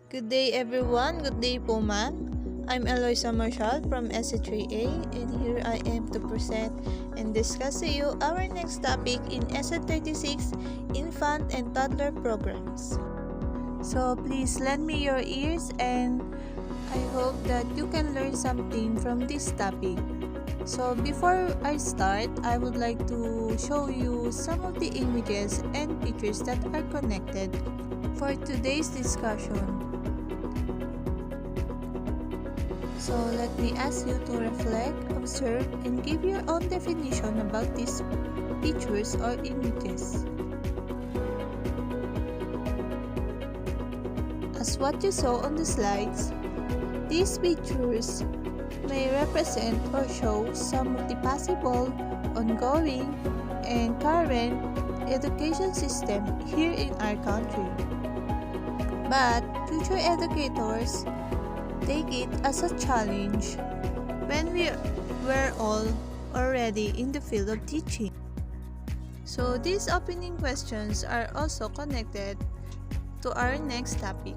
Good day everyone, good day po ma'am. I'm Eloisa Marshall from ECED3A and here I am to present and discuss to you our next topic in ECED36 Infant and Toddler Programs. So please lend me your ears and I hope that you can learn something from this topic. So before I start, I would like to show you some of the images and pictures that are connected for today's discussion. So let me ask you to reflect, observe, and give your own definition about these pictures or images. As what you saw on the slides, these pictures may represent or show some of the possible, ongoing, and current education system here in our country. But future educators take it as a challenge when we were all already in the field of teaching. So these opening questions are also connected to our next topic.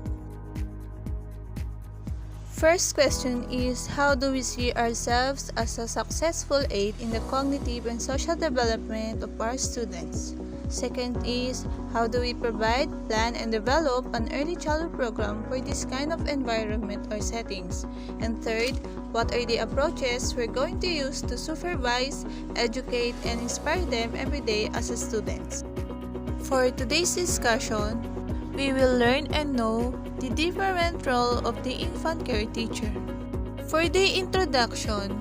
First question is, how do we see ourselves as a successful aid in the cognitive and social development of our students? Second is, how do we provide, plan, and develop an early childhood program for this kind of environment or settings? And third, what are the approaches we're going to use to supervise, educate, and inspire them every day as students? For today's discussion, we will learn and know the different role of the infant care teacher. For the introduction,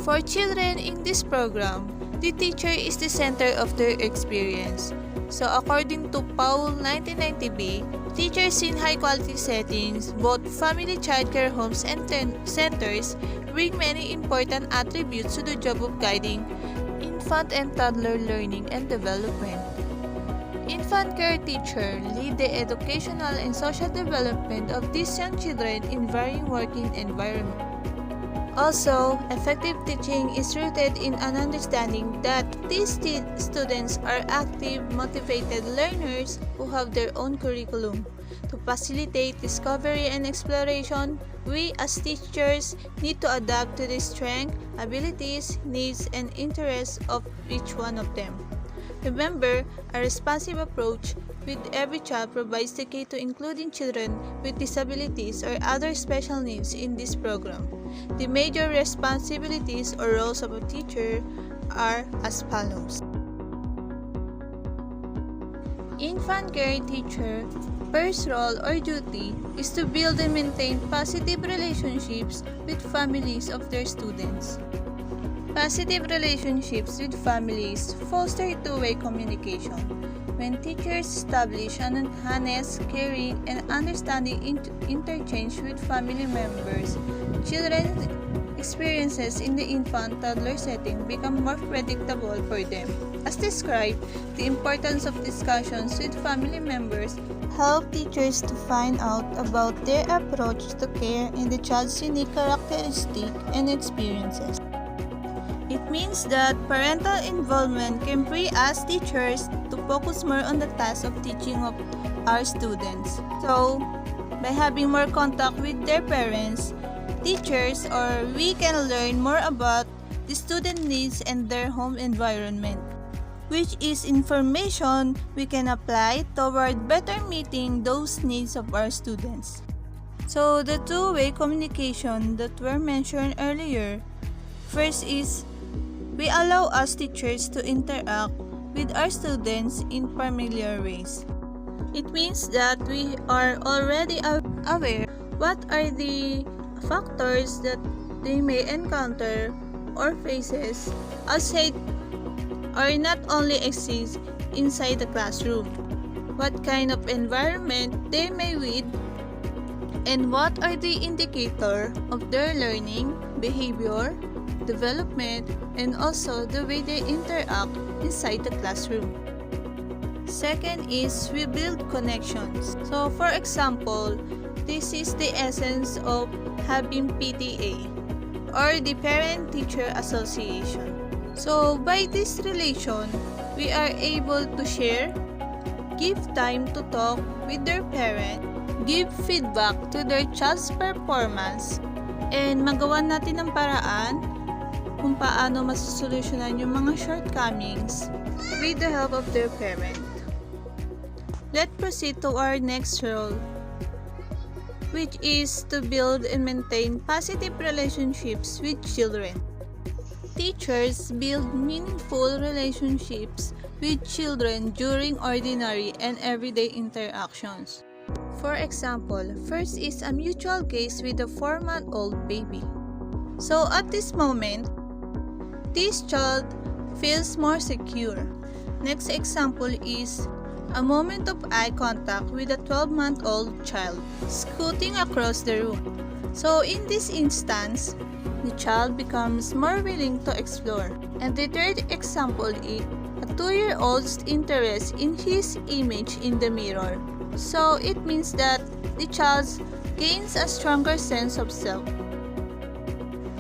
for children in this program, the teacher is the center of their experience. So according to Paul 1990b, teachers in high-quality settings, both family childcare homes and centers, bring many important attributes to the job of guiding infant and toddler learning and development. Infant care teacher lead the educational and social development of these young children in varying working environments. Also, effective teaching is rooted in an understanding that these students are active, motivated learners who have their own curriculum. To facilitate discovery and exploration, we as teachers need to adapt to the strengths, abilities, needs, and interests of each one of them. Remember, a responsive approach with every child provides the key to including children with disabilities or other special needs in this program. The major responsibilities or roles of a teacher are as follows. Infant care teacher first role or duty is to build and maintain positive relationships with families of their students. Positive relationships with families foster two-way communication. When teachers establish an honest, caring, and understanding interchange with family members, children's experiences in the infant-toddler setting become more predictable for them. As described, the importance of discussions with family members help teachers to find out about their approach to care and the child's unique characteristics and experiences. It means that parental involvement can free us teachers to focus more on the task of teaching of our students. So, by having more contact with their parents, teachers, or we can learn more about the student needs and their home environment, which is information we can apply toward better meeting those needs of our students. So, the two-way communication that were mentioned earlier, first is we allow us teachers to interact with our students in familiar ways. It means that we are already aware what are the factors that they may encounter or faces outside or not only exist inside the classroom, what kind of environment they may with, and what are the indicators of their learning, behavior, development, and also the way they interact inside the classroom. Second is we build connections. So for example, this is the essence of having PTA or the Parent-Teacher Association. So by this relation, we are able to share, give time to talk with their parent, give feedback to their child's performance, and magawa natin ng paraan kung paano masusolusyonan yung mga shortcomings with the help of their parent. Let's proceed to our next role, which is to build and maintain positive relationships with children. Teachers build meaningful relationships with children during ordinary and everyday interactions. For example, first is a mutual case with a 4-month-old baby. So at this moment, this child feels more secure. Next example is a moment of eye contact with a 12-month-old child scooting across the room. So in this instance, the child becomes more willing to explore. And the third example is a 2-year-old's interest in his image in the mirror. So it means that the child gains a stronger sense of self.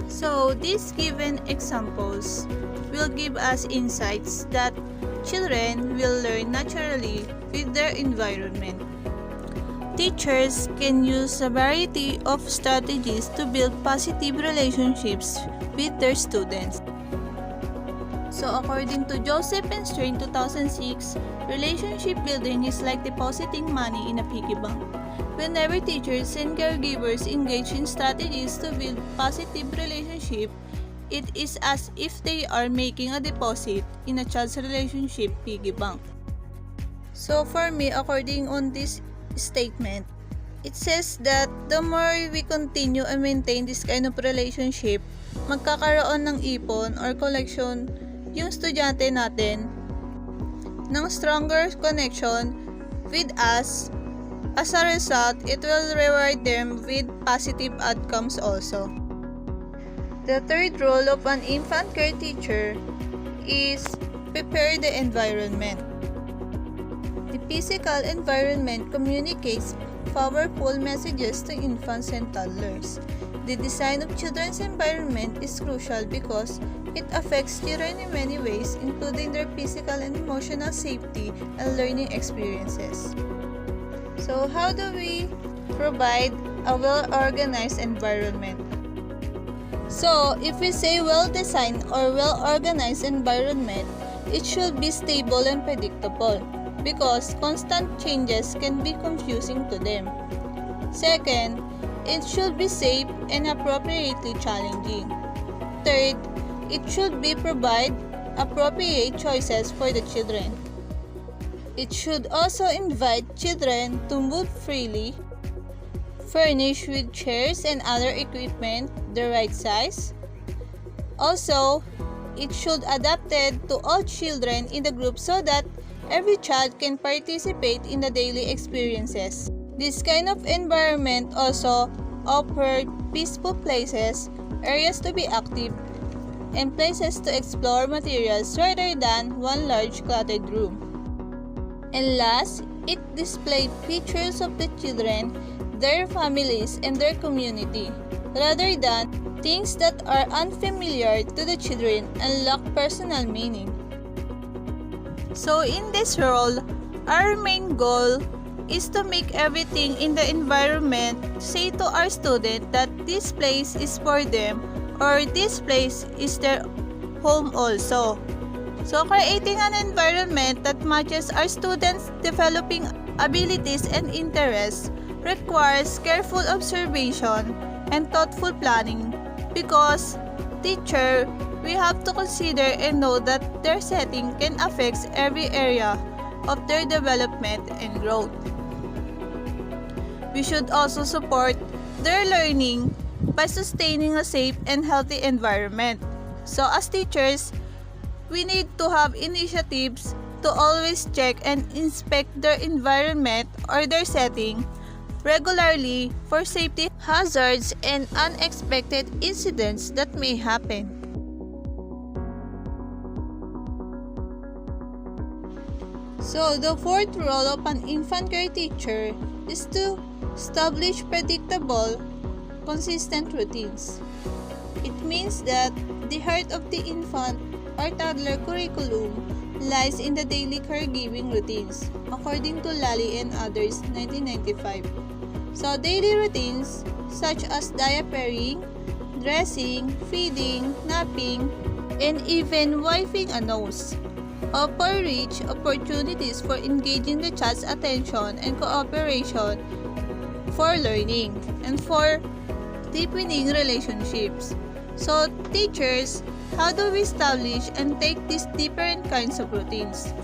So these given examples will give us insights that children will learn naturally with their environment. Teachers can use a variety of strategies to build positive relationships with their students. So according to Joseph and Strain 2006, relationship building is like depositing money in a piggy bank. Whenever teachers and caregivers engage in strategies to build positive relationship, it is as if they are making a deposit in a child's relationship piggy bank. So for me, according on this statement, it says that the more we continue and maintain this kind of relationship, magkakaroon ng ipon or collection yung estudyante natin ng stronger connection with us. As a result, it will reward them with positive outcomes also. The third role of an infant care teacher is prepare the environment. The physical environment communicates powerful messages to infants and toddlers. The design of children's environment is crucial because it affects children in many ways, including their physical and emotional safety and learning experiences. So how do we provide a well-organized environment? So if we say well-designed or well-organized environment, it should be stable and predictable, because constant changes can be confusing to them. Second, it should be safe and appropriately challenging. Third, it should provide appropriate choices for the children. It should also invite children to move freely, furnish with chairs and other equipment the right size. Also, it should adapted to all children in the group so that every child can participate in the daily experiences. This kind of environment also offered peaceful places, areas to be active, and places to explore materials rather than one large cluttered room. And last, it displayed pictures of the children, their families, and their community, rather than things that are unfamiliar to the children and lack personal meaning. So in this role, our main goal is to make everything in the environment say to our student that this place is for them or this place is their home also. So creating an environment that matches our students' developing abilities and interests requires careful observation and thoughtful planning, because teacher, we have to consider and know that their setting can affect every area of their development and growth. We should also support their learning by sustaining a safe and healthy environment. So as teachers, we need to have initiatives to always check and inspect their environment or their setting regularly for safety hazards and unexpected incidents that may happen. So the fourth role of an infant care teacher is to establish predictable, consistent routines. It means that the heart of the infant or toddler curriculum lies in the daily caregiving routines, according to Lally and others, 1995. So, daily routines such as diapering, dressing, feeding, napping, and even wiping a nose offer rich opportunities for engaging the child's attention and cooperation for learning and for deepening relationships. So, teachers, how do we establish and take these different kinds of routines?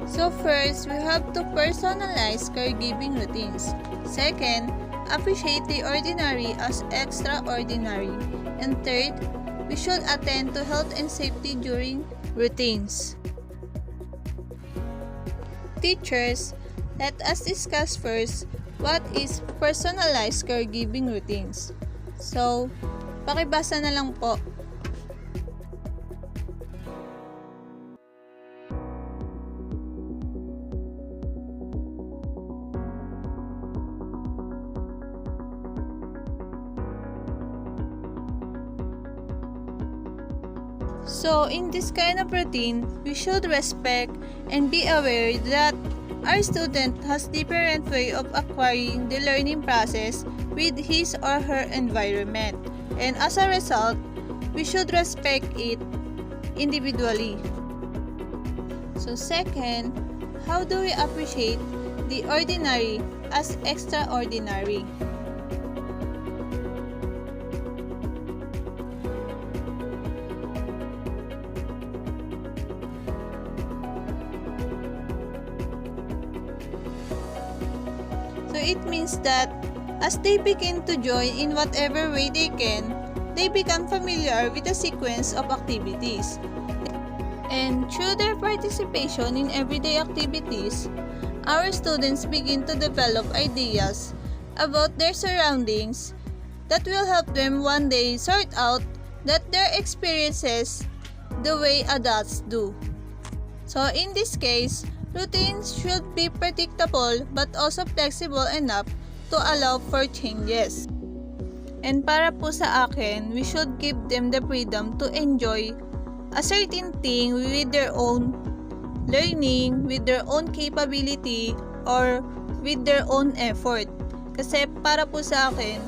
So first, we have to personalize caregiving routines. Second, appreciate the ordinary as extraordinary. And third, we should attend to health and safety during routines. Teachers, let us discuss first what is personalized caregiving routines. So, pakibasa na lang po. So, in this kind of routine, we should respect and be aware that our student has different way of acquiring the learning process with his or her environment. And as a result, we should respect it individually. So second, how do we appreciate the ordinary as extraordinary? So it means that as they begin to join in whatever way they can, they become familiar with the sequence of activities. And through their participation in everyday activities, our students begin to develop ideas about their surroundings that will help them one day sort out that their experiences the way adults do. So in this case, routines should be predictable but also flexible enough to allow for changes. And para po sa akin, we should give them the freedom to enjoy a certain thing with their own learning, with their own capability, or with their own effort. Kasi para po sa akin,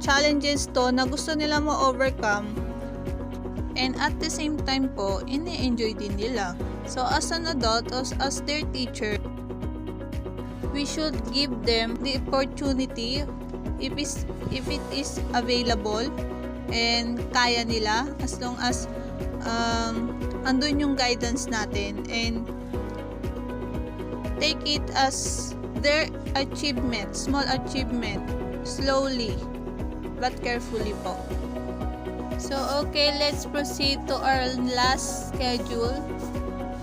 challenges to na gusto nila ma-overcome, and at the same time po, ini-enjoy din nila. So as an adult, as their teacher, we should give them the opportunity if it is available and kaya nila, as long as andun yung guidance natin, and take it as their achievement, small achievement, slowly but carefully po. So okay, let's proceed to our last schedule,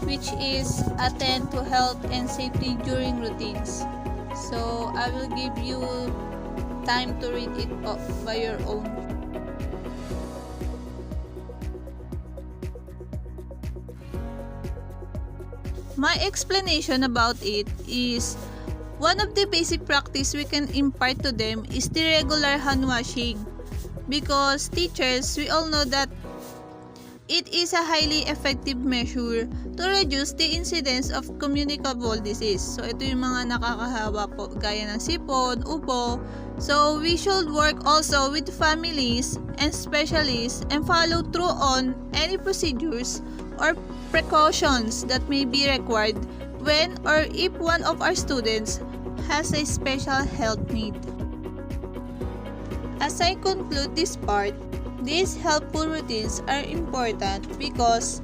which is attend to health and safety during routines. So I will give you time to read it po by your own. My explanation about it is, one of the basic practice we can impart to them is the regular hand washing. Because teachers, we all know that it is a highly effective measure to reduce the incidence of communicable disease. So ito yung mga nakakahawa po, gaya ng sipon, ubo. So we should work also with families and specialists and follow through on any procedures or precautions that may be required when or if one of our students has a special health need. As I conclude this part, these helpful routines are important because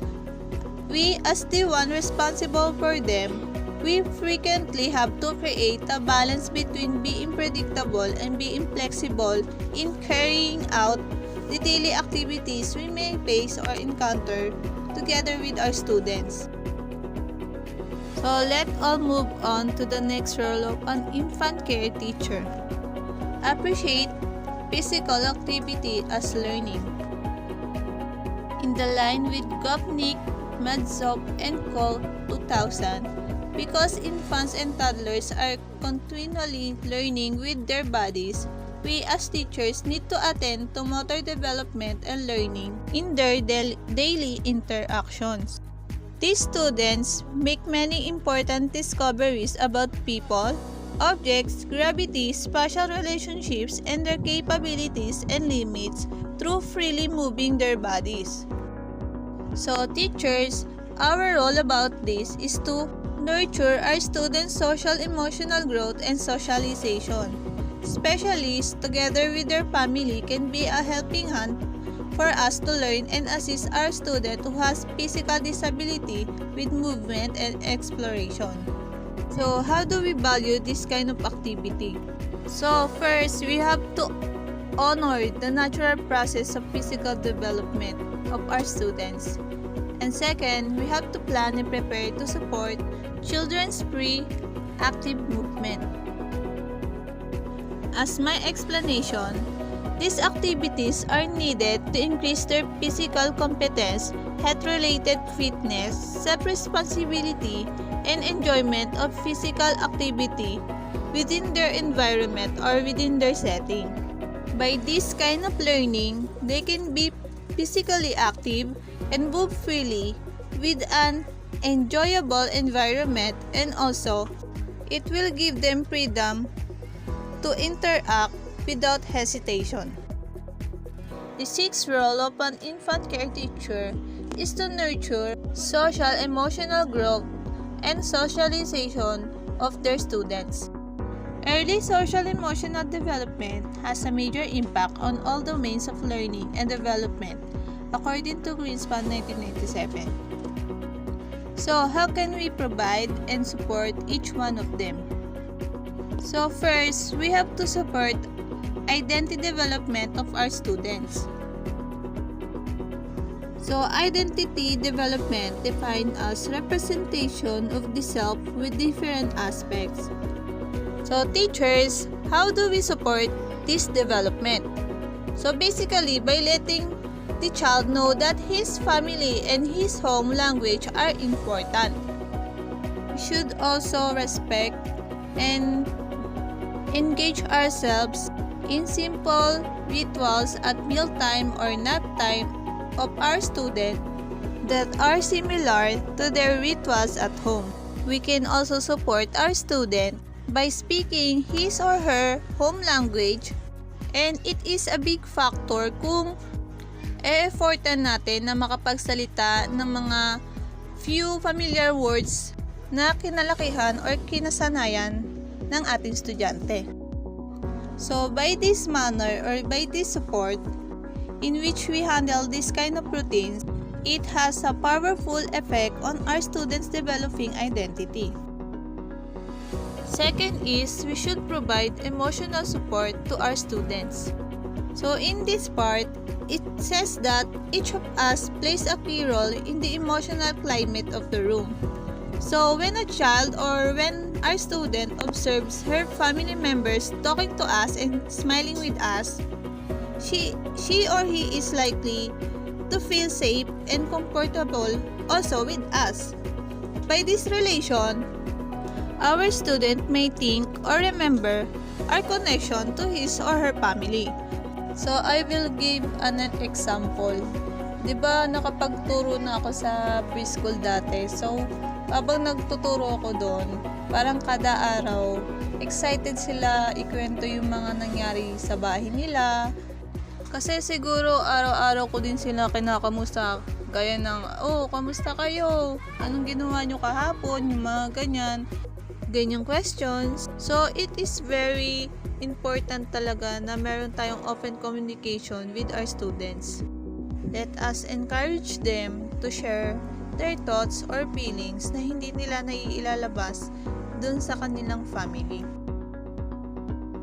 we, as the one responsible for them, we frequently have to create a balance between being predictable and being flexible in carrying out the daily activities we may face or encounter together with our students. So let's all move on to the next role of an infant care teacher. Appreciate physical activity as learning. In the line with Gopnik, Madzop, and Cole 2000, because infants and toddlers are continually learning with their bodies, we as teachers need to attend to motor development and learning in their daily interactions. These students make many important discoveries about people, objects, gravity, spatial relationships, and their capabilities and limits through freely moving their bodies. So teachers, our role about this is to nurture our students' social emotional growth and socialization. Specialists, together with their family, can be a helping hand for us to learn and assist our student who has physical disability with movement and exploration. So, how do we value this kind of activity? So, first, we have to honor the natural process of physical development of our students. And second, we have to plan and prepare to support children's free, active movement. As my explanation, these activities are needed to increase their physical competence, health-related fitness, self-responsibility, and enjoyment of physical activity within their environment or within their setting. By this kind of learning, they can be physically active and move freely with an enjoyable environment, and also it will give them freedom to interact without hesitation. The sixth role of an infant care teacher is to nurture social emotional growth and socialization of their students. Early social emotional development has a major impact on all domains of learning and development, according to Greenspan 1997. So, how can we provide and support each one of them? So first, we have to support identity development of our students. So identity development defined as representation of the self with different aspects. So teachers, how do we support this development? So basically, by letting the child know that his family and his home language are important. We should also respect and engage ourselves in simple rituals at mealtime or nap time of our students that are similar to their rituals at home. We can also support our student by speaking his or her home language, and it is a big factor kung e-effortan natin na makapagsalita ng mga few familiar words na kinalakihan or kinasanayan ng ating estudyante. So, by this manner or by this support in which we handle this kind of routines, it has a powerful effect on our students' developing identity. Second is, we should provide emotional support to our students. So, in this part, it says that each of us plays a key role in the emotional climate of the room. So, when a child or when our student observes her family members talking to us and smiling with us, she or he is likely to feel safe and comfortable also with us. By this relation, our student may think or remember our connection to his or her family. So, I will give an example. Diba, nakapagturo na ako sa preschool dati. So, habang nagtuturo ako doon, parang kada araw, excited sila ikwento yung mga nangyari sa bahay nila. Kasi siguro araw-araw ko din sila kinakamusta. Gaya ng, oh, kamusta kayo? Anong ginawa nyo kahapon? Yung mga ganyang questions. So, it is very important talaga na meron tayong open communication with our students. Let us encourage them to share their thoughts or feelings na hindi nila naiilalabas dun sa kanilang family.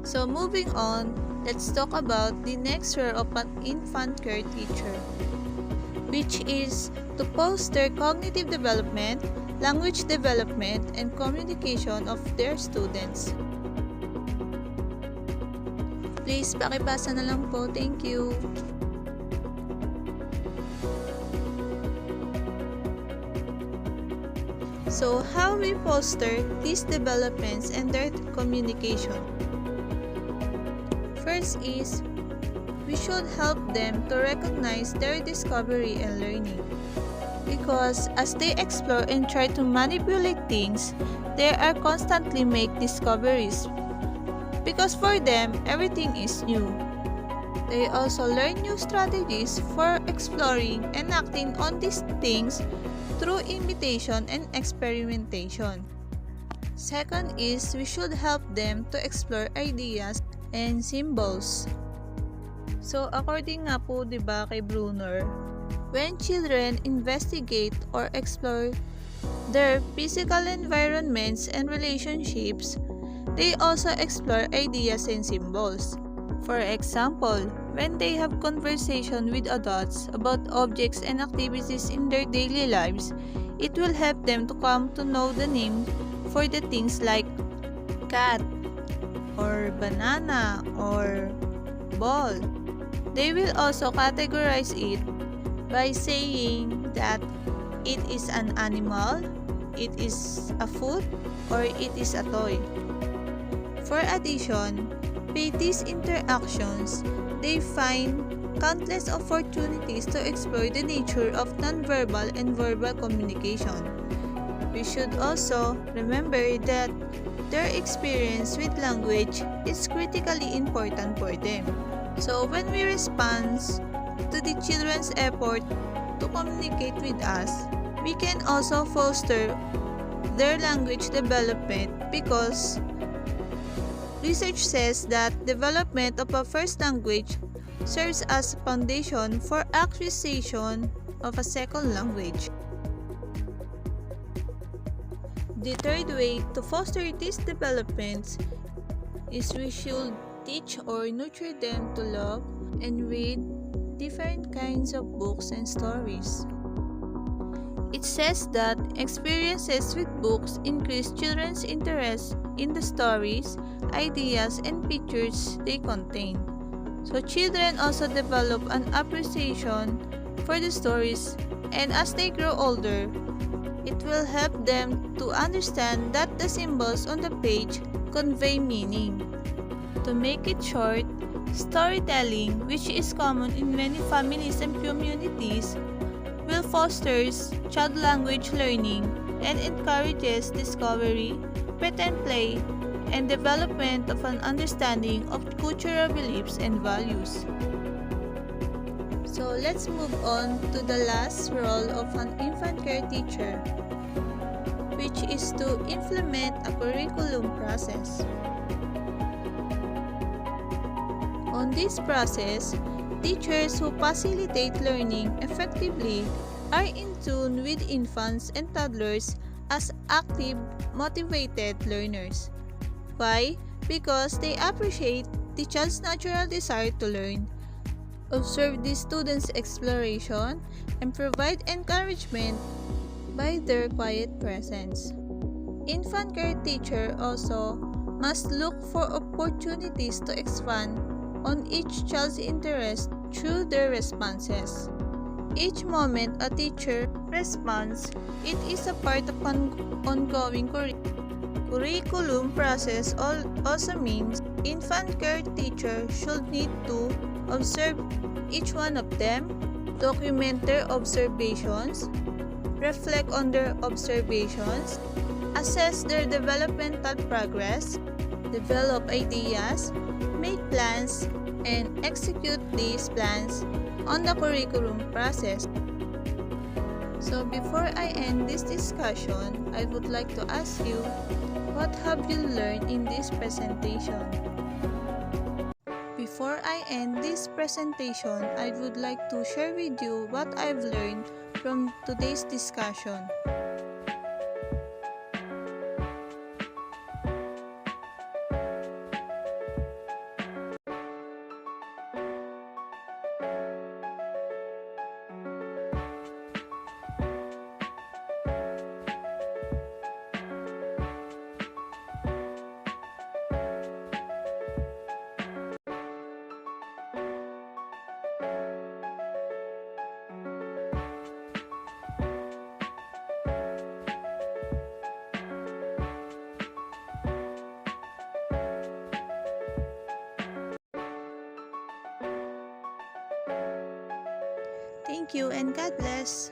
So, moving on, let's talk about the next role of an infant care teacher, which is to foster cognitive development, language development, and communication of their students. Please, pakibasa na lang po. Thank you. So, how we foster these developments and their communication? First is, we should help them to recognize their discovery and learning. Because as they explore and try to manipulate things, they are constantly make discoveries. Because for them, everything is new. They also learn new strategies for exploring and acting on these things through imitation and experimentation. Second is, we should help them to explore ideas and symbols. So, according nga po, diba, kay Brunner, when children investigate or explore their physical environments and relationships, they also explore ideas and symbols. For example, when they have conversation with adults about objects and activities in their daily lives, it will help them to come to know the name for the things like cat, or banana, or ball. They will also categorize it by saying that it is an animal, it is a food, or it is a toy. For addition, by these interactions, they find countless opportunities to explore the nature of nonverbal and verbal communication. We should also remember that their experience with language is critically important for them. So when we respond to the children's effort to communicate with us, we can also foster their language development because research says that development of a first language serves as a foundation for acquisition of a second language. The third way to foster these developments is we should teach or nurture them to love and read different kinds of books and stories. It says that experiences with books increase children's interest in the stories, ideas, and pictures they contain. So children also develop an appreciation for the stories, and as they grow older, it will help them to understand that the symbols on the page convey meaning. To make it short, storytelling, which is common in many families and communities, will foster child language learning and encourages discovery, pretend play, and development of an understanding of cultural beliefs and values. So let's move on to the last role of an infant care teacher, which is to implement a curriculum process. On this process, teachers who facilitate learning effectively are in tune with infants and toddlers as active, motivated learners. Why? Because they appreciate the child's natural desire to learn, observe the student's exploration, and provide encouragement by their quiet presence. Infant care teacher also must look for opportunities to expand on each child's interest through their responses. Each moment a teacher responds, it is a part of an ongoing curriculum process. Also means infant care teacher should need to observe each one of them, document their observations, reflect on their observations, assess their developmental progress, develop ideas, make plans, and execute these plans on the curriculum process. So before I end this discussion, I would like to ask you, what have you learned in this presentation? Before I end this presentation, I would like to share with you what I've learned from today's discussion. Thank you and God bless.